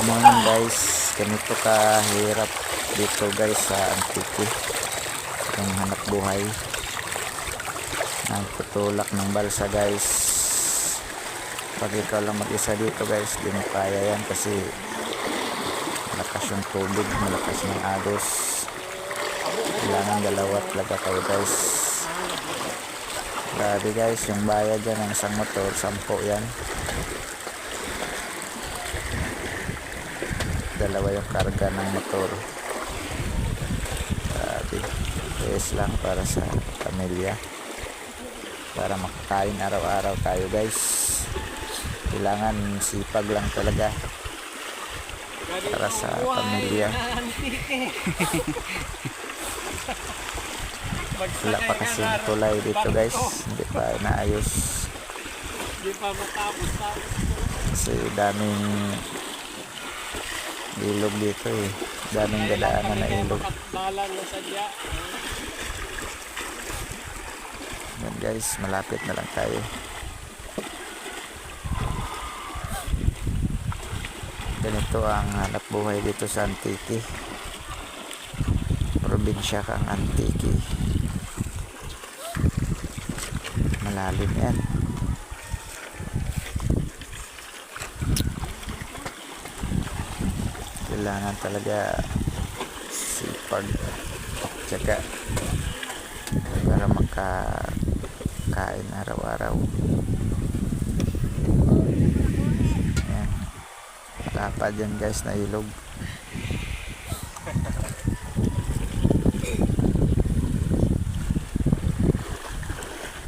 Morning guys, ganito kahirap dito guys sa Antique yung hanap buhay. Nagtutulak ng balsa guys. Pag ikaw lang mag-isa dito guys, di mo kaya yan kasi malakas yung tubig, malakas yung agos. Kailangan dalawa talaga kayo guys. Grabe guys, yung bayad dyan ng isang motor, 10 yan. Dalawa yung karga ng motor. Grabe. Yes lang para sa pamilya. Para makakain araw-araw tayo guys. Kailangan sipag lang talaga. Para sa pamilya. Wala pa kasi tulay dito guys. Hindi pa naayos. Hindi pa matapos. Kasi daming ilog dito eh. Daming dadaanan na ilog. Yan guys, malapit na lang tayo. Ganito ang hanap buhay dito sa Antique. Probinsya kang Antique. Malalim yan. Kailangan talaga sipag tsaka para makakain araw-araw. Ayan. Lapad yan guys na ilog.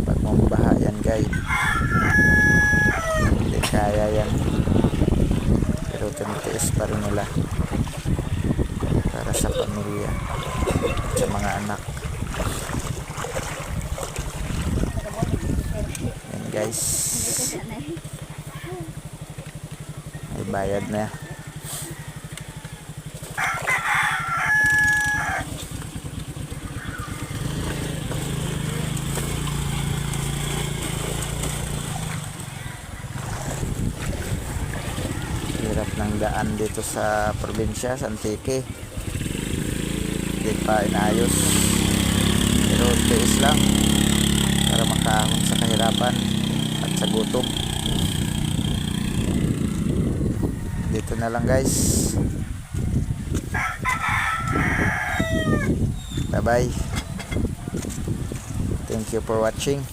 Pag mambaha yan guys, hindi kaya yan. Pero tinitiis pa rin nila para sa pamilya at sa mga anak. Yan guys, may bayad na. Hirap ng daan dito sa probinsya, sa Antique. Hindi pa inayos. Pero tiis lang para makahon sa kahirapan at sa gutom. Dito na lang guys. Bye bye. Thank you for watching.